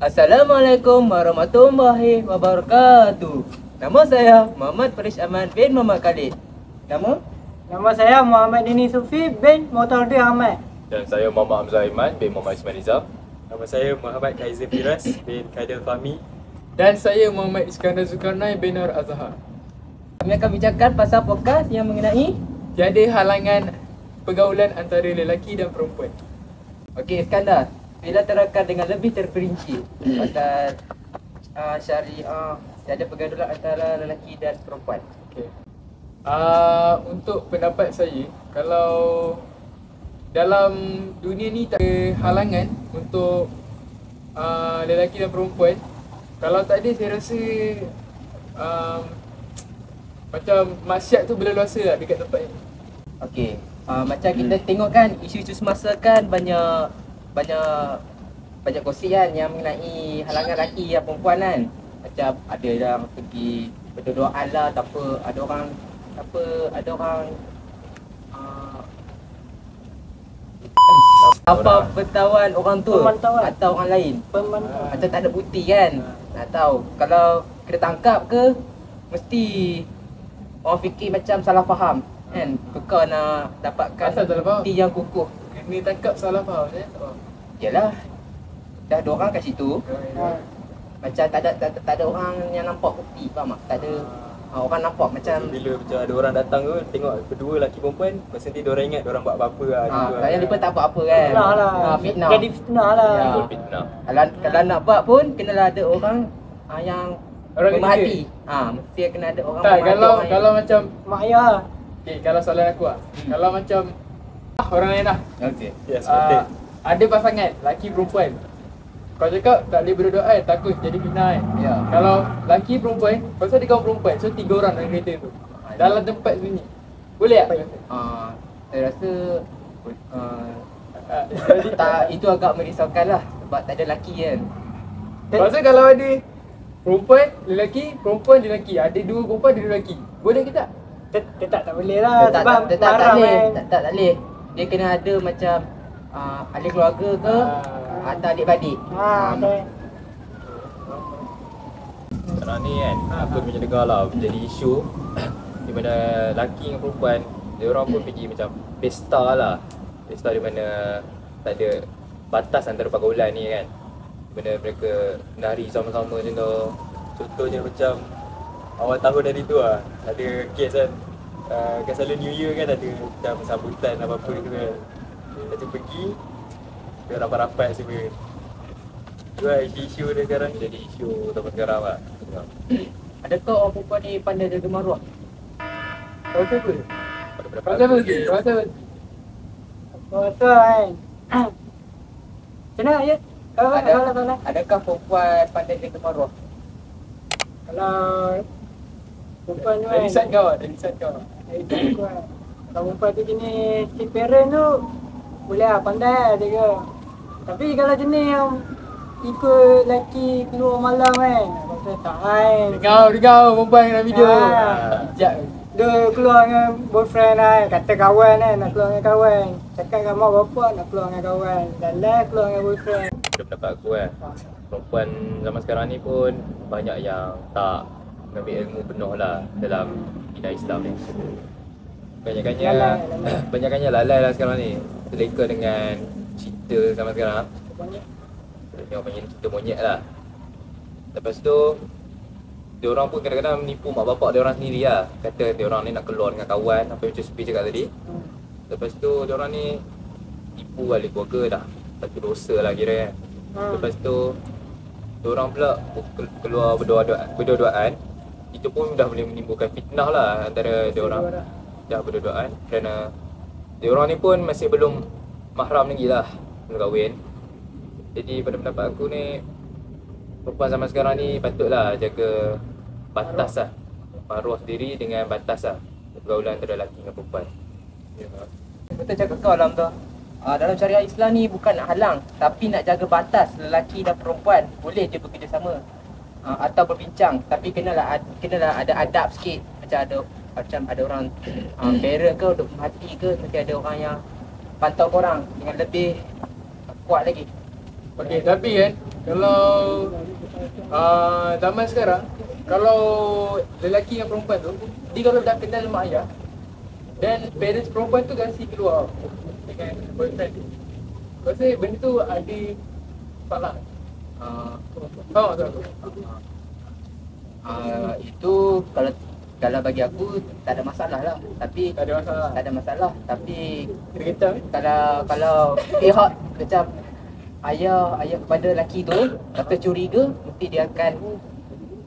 Assalamualaikum warahmatullahi wabarakatuh. Nama saya Muhammad Farish Aman bin Muhammad Khalid. Nama saya Muhammad Dini Sufi bin Motordi Ahmad. Dan saya Muhammad Hamzah Iman bin Muhammad Ismail Rizal. Nama saya Muhammad Kaizer Firas bin Khaidil Fahmi. Dan saya Muhammad Iskandar Zulkarnain bin Nur Azhar. Kami akan bincangkan pasal podcast yang mengenai Tiada halangan pergaulan antara lelaki dan perempuan. Okey Iskandar, bila terangkan dengan lebih terperinci pasal syariah tiada pergaulan antara lelaki dan perempuan. Okey. Untuk pendapat saya, kalau dalam dunia ni tak ada halangan untuk lelaki dan perempuan. Kalau tak ada, saya rasa macam maksiat tu berleluasa lah dekat tempat ni. Okey, macam kita tengok kan isu-isu semasa kan banyak gosip kan yang mengenai halangan lelaki dan perempuan kan. Macam ada yang pergi berdoa lah tak apa, ada orang apa bertawan orang tu Pemantauan. atau orang lain. Pemantauan. Macam tak ada bukti kan. Nak tahu kalau kena tangkap ke mesti orang fikir macam salah faham kan. Kau nak dapatkan Asal salah faham? bukti yang kukuh. Kena tangkap salah faham je. Yalah. Dah ada orang kat situ. Macam tak ada orang yang nampak bukti, faham tak? Tak ada orang nampak macam Bila macam ada orang datang tu, tengok berdua lelaki perempuan, lepas nanti diorang ingat diorang buat apa-apa lah. yang lepas tak buat apa kan. Fitnah lah. Fitnah. Jadi fitnah lah. Ya. Betul fitnah. Kalau nak buat pun kenalah ada orang yang Orang memahati. Mesti kena ada orang Tak, memahati orang kalau macam Mak ayah. okay, kalau soalan aku lah. Kalau macam orang lain lah. okey. Yes, betul. Ada pasangan lelaki perempuan. Kau cakap tak boleh berdoa kan, takut jadi fitnah kan. Ya. Kalau lelaki perempuan, pasal dia kawan perempuan, so 3 orang dalam kereta tu. Dalam tempat sunyi. Boleh tak? Saya rasa tak, itu agak merisaukan lah sebab tak ada lelaki kan. Pasal kalau ada perempuan, lelaki, perempuan, lelaki. Ada 2 perempuan, ada 2 lelaki. Boleh ke tak? Tetap tak boleh lah. Sebab tak haram boleh. kan. Tak boleh. Dia kena ada macam ahli keluarga ke atau adik-beradik. Betul. Sekarang ni kan, aku macam dengar lah menjadi isu di mana lelaki dengan perempuan, dia orang pun pergi macam pesta lah. Pesta di mana tak ada batas antara pergaulan ni kan. Di mana mereka menari sama-sama macam tu. Contohnya macam awal tahun hari tu lah, ada kes kan. Kan selalu New Year kan ada macam sambutan apa-apa tu kan. Macam pergi, dia rapat-rapat semua. Tu lah isu-isu dia sekarang jadi isu zaman sekarang lah. Adakah orang perempuan ni pandai jaga maruah? Kau rasa apa? Kau rasa apa? Kau rasa apa? Aku rasa kan. Macam mana ya? Kalau Adakah perempuan pandai jaga maruah? perempuan tu kan. Dari side kau lah, dari side kau. Dari side aku kan. Kalau perempuan tu jenis si parent tu, boleh lah pandai lah jaga. Tapi kalau jenis yang ikut lelaki keluar malam kan, aku rasa tak kan. Kau perempuan dalam video. Bijak. Dia keluar dengan boyfriend lah, kata kawan kan, nak keluar dengan kawan. Cakap dengan mak bapak nak keluar dengan kawan. Dan last keluar dengan boyfriend. Itu pendapat aku kan. Perempuan zaman sekarang ni pun banyak yang tak mengambil ilmu penuh lah dalam bidang Islam ni. Banyakannya lalai lah sekarang ni. Terleka dengan cerita zaman sekarang. Dia orang panggil cerita monyet lah. Lepas tu dia orang pun kadang-kadang menipu mak bapak dia orang sendiri lah. Kata dia orang ni nak keluar dengan kawan, apa macam Supi cakap tadi. Lepas tu dia orang ni tipu ahli keluarga dah. Satu dosa lah kira kan. Lepas tu dia orang pula keluar berdua-duaan. Itu pun dah boleh menimbulkan fitnah lah antara dia orang. Dah berdua-duaan kerana dia orang ni pun masih belum mahram lagi lah, belum kahwin. Jadi pada pendapat aku ni, perempuan zaman sekarang ni patutlah jaga batas lah. Maruah sendiri dengan batas lah. Pergaulan antara lelaki dengan perempuan. Betul cakap kau Alam tu. Dalam syariat Islam ni bukan nak halang, tapi nak jaga batas lelaki dan perempuan. Boleh je bekerjasama atau berbincang, tapi kenalah ada adab sikit. Macam ada orang parent ke, duk hati ke, mesti ada orang yang pantau korang dengan lebih kuat lagi. Okey, tapi kan Kalau zaman sekarang, kalau lelaki dan perempuan tu, dia kalau dah kenal mak ayah, dan parents perempuan tu kasi keluar dengan boyfriend tu, rasa benda tu ada salah. Faham tak aku? Itu kalau bagi aku tak ada masalah lah. Tapi Tak ada masalah. tak ada masalah. Tapi Kena kalau pihak macam ayah kepada lelaki tu rasa curiga, mesti dia akan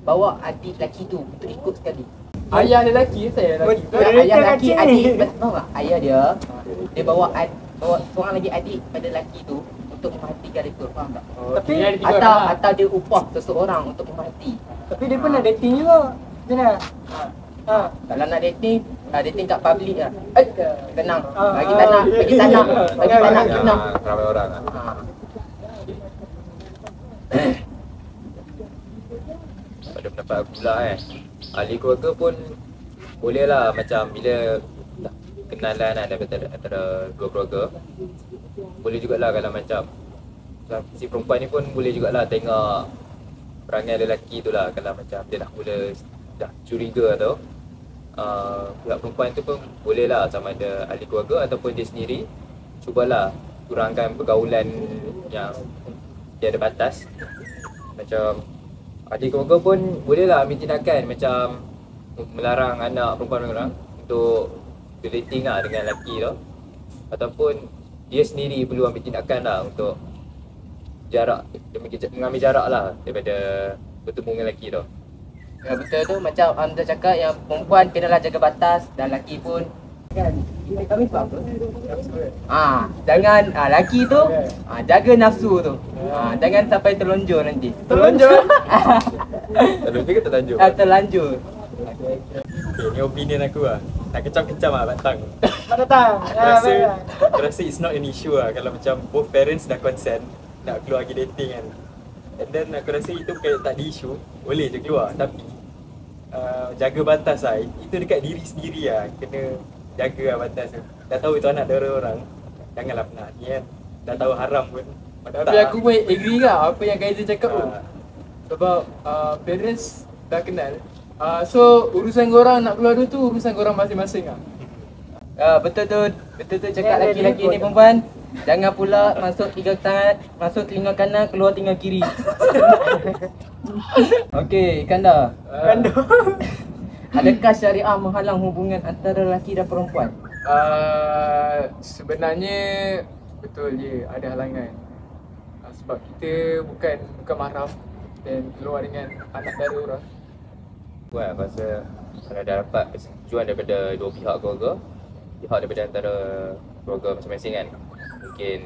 bawa adik lelaki tu untuk ikut sekali. ayah lelaki, saya lelaki. Betul. Ayah lelaki Kecil. adik, faham tak? Ayah dia bawa seorang lagi adik pada lelaki tu untuk memerhatikan itu, faham tak? Tapi Dia ada tiga orang lah. Atau dia upah seseorang untuk memerhati. Tapi dia pernah dating juga. Macam mana? Kalau nak dating kat public lah. Tenang. Ah, Bagi tak nak, okey. bagi tak nak, bagi tak nak, tenang. Ramai orang lah. Pada pendapat aku pula ahli keluarga pun boleh lah macam bila dah kenalan lah antara dua keluarga. Boleh jugalah kalau macam si perempuan ni pun boleh jugalah tengok perangai lelaki tu lah. Kalau macam dia dah curiga tu, pihak perempuan tu pun boleh lah sama ada ahli keluarga ataupun dia sendiri cubalah kurangkan pergaulan yang dia ada batas. Macam ahli keluarga pun boleh lah ambil tindakan macam melarang anak perempuan orang untuk dating lah dengan lelaki tu, ataupun dia sendiri perlu ambil tindakan lah untuk mengambil jarak lah daripada bertemu dengan lelaki tu. Ya, betul tu, macam anda cakap yang perempuan kenalah jaga batas dan lelaki pun kan. Kami sebab apa? Jangan lelaki tu jaga nafsu tu. Jangan sampai terlonjor nanti. Terlonjor. Terlonjor ke terlanjur? Terlanjur. Okay, ni opinion aku lah. Tak kecam-kecam lah batang. Mak datang. Aku rasa it's not an issue lah kalau macam both parents dah consent nak keluar pergi dating kan. And then aku rasa itu bukan tak ada isu, boleh je keluar. Tapi jaga batas lah. Itu dekat diri sendiri lah. Kena jaga lah batas tu. Dah tahu itu anak dara orang, janganlah pernah ni kan. Dah tahu haram pun. Tapi aku pun agree lah apa yang Kaiser cakap tu. Sebab parents dah kenal. So urusan korang nak keluar dulu tu urusan korang masing-masing lah. Betul tu cakap lelaki-lelaki ni perempuan. Jangan pula masuk telinga kanan, keluar telinga kiri. Okey, Kanda. Adakah syariah menghalang hubungan antara lelaki dan perempuan? Sebenarnya betul je ada halangan. Sebab kita bukan mahram dan keluar dengan anak dara orang. Aku rasa kalau dah dapat persetujuan daripada dua pihak keluarga, pihak daripada antara keluarga masing-masing kan, mungkin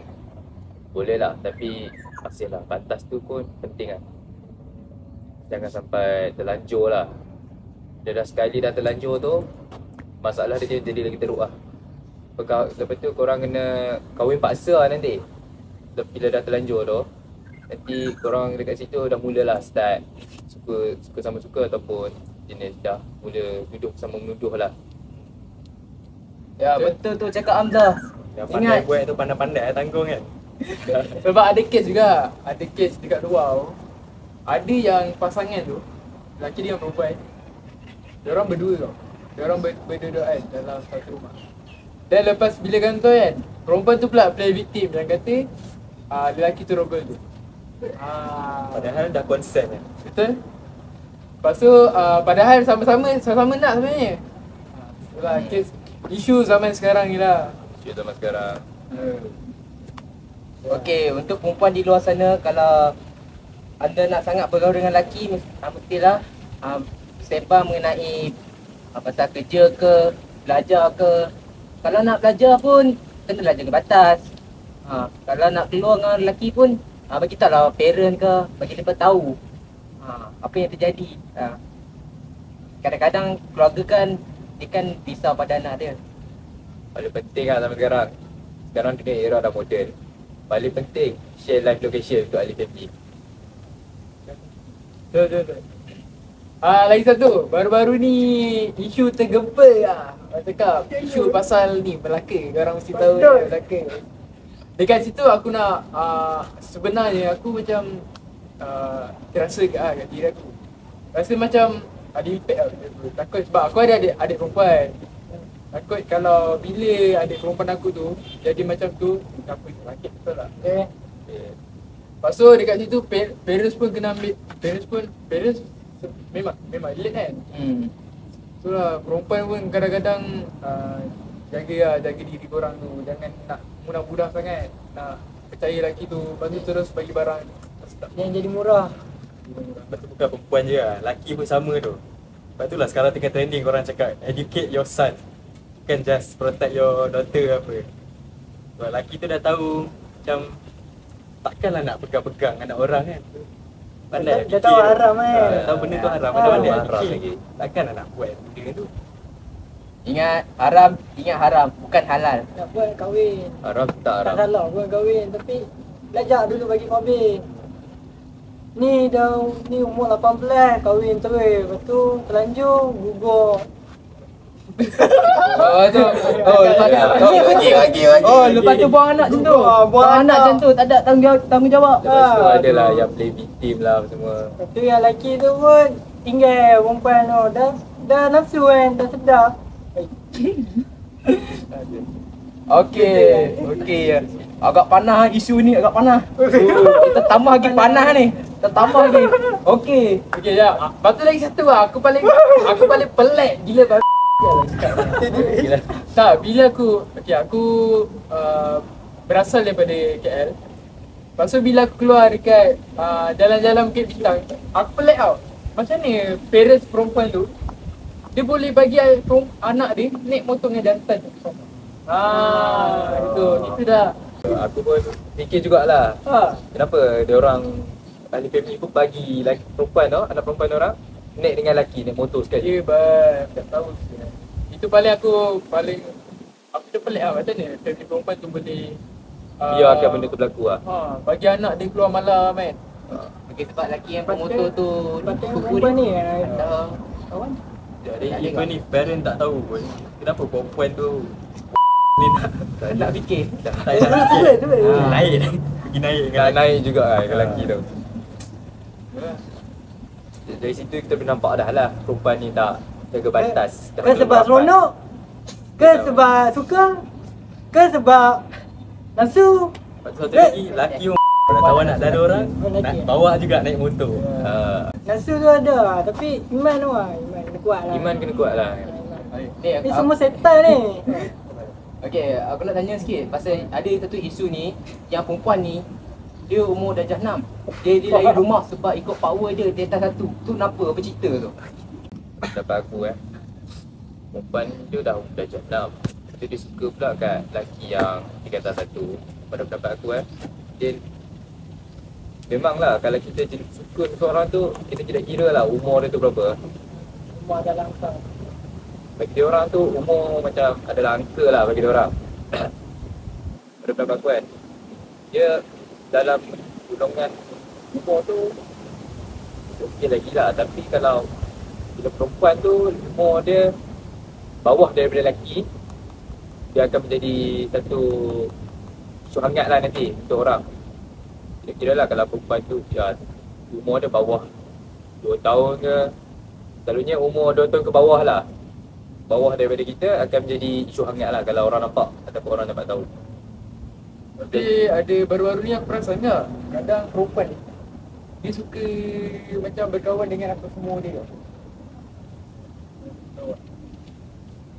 boleh lah. Tapi pastilah batas tu pun penting kan. Jangan sampai terlanjur lah. Dia dah sekali dah terlanjur tu, masalah dia jadi lagi teruk lah. Lepas tu korang kena kahwin paksa lah nanti. Bila dah terlanjur tu, nanti korang dekat situ dah mulalah start suka sama suka ataupun jenis dah mula duduk sama menuduh lah. Ya, betul tu cakap Hamzah. Yang pandai Ingat. buat tu pandai-pandai tanggung kan. Sebab ada kes juga, ada kes dekat luar tu. Ada yang pasangan tu, lelaki dengan perempuan, diorang berdua tau. Diorang berdua-duaan dalam satu rumah. Dan lepas bila kantor kan, perempuan tu pula play victim dan kata lelaki tu rogol tu. Padahal dah consent kan. Betul? Lepas tu padahal sama-sama nak sebenarnya. Itulah kes isu zaman sekarang ni lah. Cik zaman sekarang. Okey, untuk perempuan di luar sana, kalau anda nak sangat bergaul dengan lelaki, mestilah sembang mengenai pasal kerja ke, belajar ke. Kalau nak belajar pun, kenalah jaga batas. Kalau nak keluar dengan lelaki pun, bagi tahu lah parent ke, bagi mereka tahu apa yang terjadi. Kadang-kadang keluarga kan, dia kan risau pada anak dia. Paling penting lah zaman sekarang. Sekarang dunia era dah moden. Paling penting share live location untuk ahli family. Betul. Lagi satu, baru-baru ni isu tergempar lah. Orang cakap isu pasal ni Melaka. Korang mesti tahu ni Melaka. Dekat situ aku nak sebenarnya aku macam terasa kat diri aku. Rasa macam ada impact lah benda tu. Takut sebab aku ada adik perempuan. Takut kalau bila adik perempuan aku tu jadi macam tu, apa tu sakit betul tak? Lepas tu dekat situ parents pun kena ambil, parents memang relate kan. So lah perempuan pun kadang-kadang jaga diri korang tu. Jangan nak mudah-mudah sangat nak percaya lelaki tu, lepas tu terus bagi barang tak Yang jadi murah. Betul, bukan perempuan je lah, lelaki pun sama tu. Sebab tu lah sekarang tengah trending korang cakap educate your son, bukan just protect your daughter apa. Sebab lelaki tu dah tahu macam takkanlah nak pegang-pegang anak orang kan. Pandai Dah tahu haram kan. Dah tahu benda tu haram, macam mana nak fikir takkan nak buat benda tu. Ingat haram, bukan halal. Nak buat kahwin. Haram tak Tak haram. salah buat kahwin, tapi belajar dulu bagi Fabir. Ni umur 18 kahwin terus. Lepas tu terlanjur gugur. Lepas tu buang anak macam tu. Buang anak macam tu, tak ada tanggungjawab. Lepas tu adalah yang play victim lah semua. Lepas tu yang lelaki tu pun tinggal perempuan tu. Dah nafsu kan, dah sedap. Okey. Agak panas isu ni, agak panas. Kita tambah lagi panas ni. Kita tambah lagi. Okey. okey jap. Lepas tu lagi satu lah, aku paling pelik gila tak, bila aku berasal daripada KL. Lepas tu bila aku keluar dekat jalan-jalan Bukit Bintang, aku pelik tau. Macam ni parents perempuan tu dia boleh bagi anak dia naik motor dengan jantan. Itu dah. Aku pun fikir jugalah, kenapa dia orang ahli family pun bagi lelaki perempuan tau, anak perempuan orang naik dengan lelaki, naik motor sekali. Ya tak tahu. Itu aku dah pelik lah macam mana family perempuan tu boleh Biarkan benda tu berlaku lah. bagi anak dia keluar malam kan. Okey, sebab lelaki yang bermotor tu Lepas tengok perempuan ni kawan. Jadi even if parent tak tahu pun, kenapa perempuan tu ni Tak fikir. tak nak fikir. Betul. Naik pergi naik dengan Nak naik juga lah dengan lelaki tu. Dari situ kita boleh nampak dah lah perempuan ni tak jaga batas. dah Ke jaga sebab rapat. seronok? Ke sebab suka? Ke sebab nafsu? Lepas tu satu lagi, lelaki pun nak tahu anak dara orang, Lelaki. nak bawa juga naik motor. Nafsu tu ada, tapi iman tu lah. Iman kena kuat lah. Iman kena kuat lah. Ni Ni semua setan ni. Okey, aku nak tanya sikit pasal ada satu isu ni yang perempuan ni dia umur dah 6. Dia dari rumah sebab ikut power dia di atas satu. Tu kenapa? Apa cerita tu? Dapat aku perempuan dia dah belajar 6. Tapi dia suka pula kat lelaki yang di atas satu. Pada pendapat aku dia memanglah kalau kita suka seorang tu, kita tidak kira lah umur dia tu berapa. Rumah dalam kau. Bagi dia orang tu umur macam adalah angka lah bagi dia orang. Pada pendapat aku dia dalam golongan umur tu okey lagi lah. Tapi kalau bila perempuan tu umur dia bawah daripada lelaki, dia akan menjadi satu isu hangat lah nanti untuk orang. Kira-kira lah kalau perempuan tu umur dia bawah 2 tahun ke, selalunya umur 2 tahun ke bawah lah, bawah daripada kita akan menjadi isu hangat lah kalau orang nampak ataupun orang dapat tahu. Tapi ada baru-baru ni aku perasan tak, kadang perempuan ni dia suka macam berkawan dengan apa semua dia.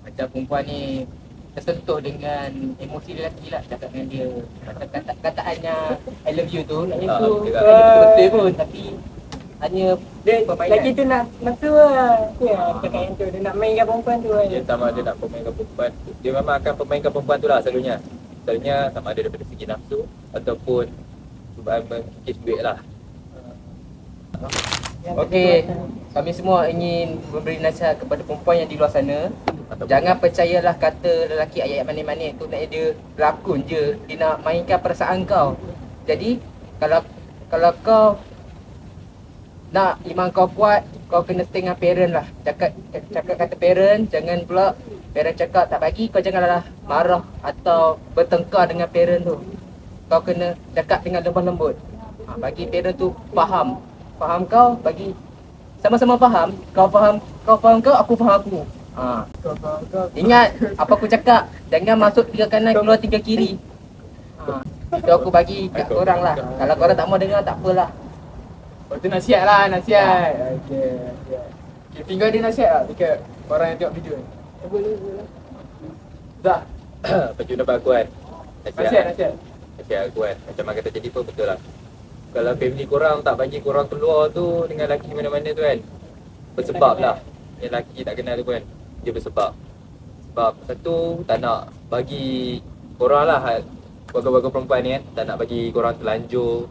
Macam perempuan ni tersentuh dengan emosi lelaki lah, cakap dengan dia kata-kataannya I love you tu, betul lah. betul pun, tapi hanya Dia permainan. lagi tu nak nafsu lah. Tu yang cakap yang tu, dia nak mainkan perempuan tu kan. Dia sama ada nak permainkan perempuan, dia memang akan permainkan perempuan tu lah selalunya. Selalunya sama ada daripada segi nafsu ataupun cubaan mengikis duit lah. Yang Okey, kedua, kami semua ingin memberi nasihat kepada perempuan yang di luar sana. Ataupun Jangan percayalah kata lelaki ayat manis-manis tu, nak dia berlakon je, dia nak mainkan perasaan kau. Jadi kalau kau nak iman kau kuat, kau kena stay dengan parent lah. Cakap kata parent, jangan pula parent cakap tak bagi, kau janganlah marah atau bertengkar dengan parent tu. Kau kena cakap dengan lembut-lembut. Bagi parent tu faham. Faham kau, bagi sama-sama faham. Kau faham kau, aku faham aku. Ingat apa aku cakap, jangan masuk 3 kanan keluar 3 kiri. Itu aku bagi kat korang lah. Kalau korang tak mau dengar tak apalah. Oh tu nasihat lah, nasihat. Okay. Okay, tinggal dia nasihat lah dekat orang yang tengok video ni. Boleh. Dah. Baju dapat aku kan. Nasihat. Nasihat aku kan. Macam mana kata jadi pun betul lah. Kalau family korang tak bagi korang keluar tu dengan lelaki mana-mana tu kan, bersebab lah. Yang lelaki tak kenal tu kan, dia bersebab. Sebab satu, tak nak bagi korang lah, warga-warga perempuan ni kan, tak nak bagi korang terlanjur.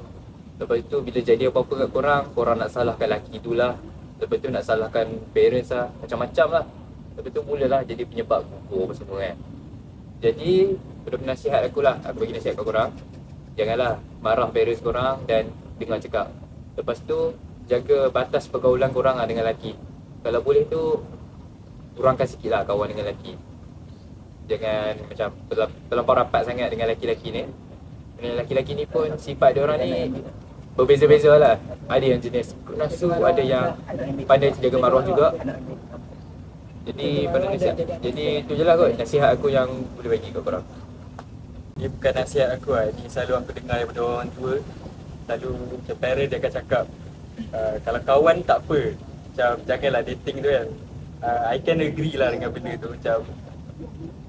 Lepas tu bila jadi apa-apa kat korang nak salahkan lelaki tu lah. Lepas tu nak salahkan parents lah, macam-macam lah. Lepas tu mulalah jadi penyebab gugur apa semua kan. Jadi, benda nasihat aku lah, aku bagi nasihat kat korang. Janganlah marah parents korang dan dengar cakap. Lepas tu, jaga batas pergaulan korang lah dengan lelaki. Kalau boleh tu, kurangkan sikit lah kawan dengan lelaki. Jangan macam terlampau rapat sangat dengan lelaki-lelaki ni. Dengan lelaki-lelaki ni pun sifat dia orang ni berbeza-beza lah. Ada yang jenis nafsu, ada yang pandai jaga maruah juga. Jadi pada nasihat, jadi tu je lah kot nasihat aku yang boleh bagi kat korang. Ni bukan nasihat aku lah, ni selalu aku dengar daripada orang tua. Selalu macam parent dia akan cakap, kalau kawan tak apa, macam janganlah dating tu kan. I can agree lah dengan benda tu. Macam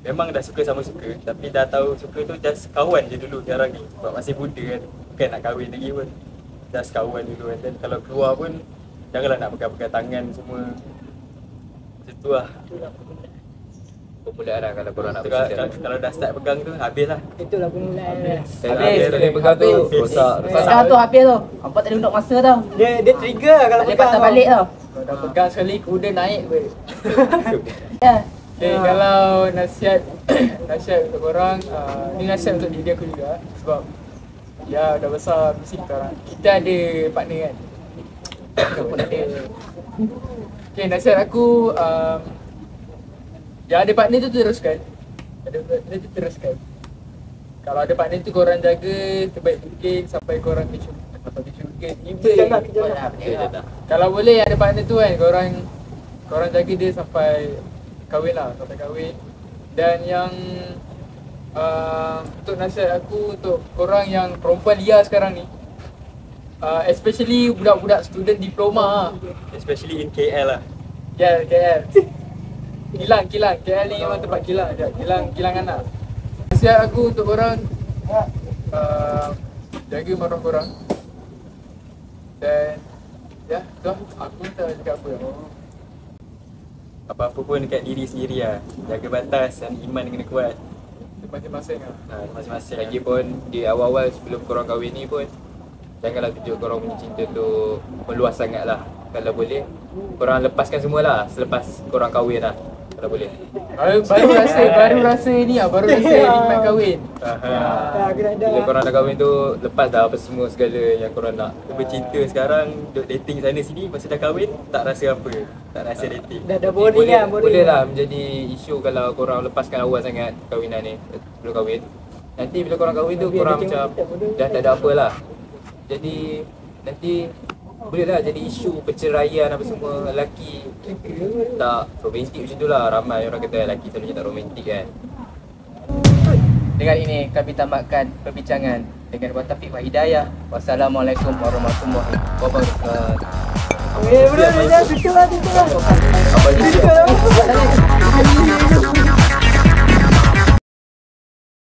memang dah suka sama suka, tapi dah tahu suka tu just kawan je dulu sekarang ni. Sebab masih muda kan, bukan nak kahwin lagi pun. Just kawan dulu kan. Dan kalau keluar pun, janganlah nak pegang-pegang tangan semua. Macam tu lah. Permulaan lah kalau korang nak Kalau dah start pegang tu, habis lah. Itulah permulaan. Habis pegang tu, rosak. Pegang tu habis tau. Hampa tak ada untuk masa tau. Dia trigger lah kalau Tak boleh pegang. patah balik tau. Kalau dah pegang sekali, kuda naik weh. Ya. Okay, kalau nasihat untuk korang, ni nasihat untuk diri aku juga. Sebab ya dah besar, mesti kita ada partner kan. Kita pun ada. Okay, nasihat aku, yang ada partner tu teruskan. Teruskan. Kalau ada partner tu korang jaga terbaik mungkin sampai korang ke syurga. Tiba. Kalau boleh ada partner tu kan, korang jaga dia sampai kahwin lah, sampai kahwin. Dan yang untuk nasihat aku untuk korang yang perempuan liar sekarang ni, especially budak-budak student diploma, Especially in KL lah. ya KL. Kilang KL ni memang tempat kilang je. Kilang anak. Nasihat aku untuk korang, jaga maruah korang. Dan ya, tu lah. Aku tak cakap apa. Apa-apa pun dekat diri sendiri lah. Jaga batas dan iman kena kuat. Masing-masing lah. Masing-masing. Lagipun di awal-awal sebelum korang kahwin ni pun, janganlah tunjuk korang punya cinta tu meluas sangat lah. Kalau boleh, korang lepaskan semualah selepas korang kahwin lah. Kalau boleh. Baru rasa ni lah, baru rasa nikmat kahwin. Bila korang dah kahwin tu, lepas dah apa semua segala yang korang nak. Bercinta sekarang, duk dating sana sini, masa dah kahwin, tak rasa apa. Tak rasa dating. Dah boring kan, boring. Boleh lah menjadi isu kalau korang lepaskan awal sangat kahwinan ni, sebelum kahwin. Nanti bila korang kahwin tu, korang macam dah tak ada apa lah. Jadi nanti bolehlah jadi isu perceraian apa semua. Lelaki tak romantik macam tu lah. Ramai orang kata lelaki selalunya tak romantik kan. Dengan ini kami tamatkan perbincangan dengan Abang Taufik wa Hidayah. Wassalamualaikum warahmatullahi wabarakatuh. Betul lah. Apa dia?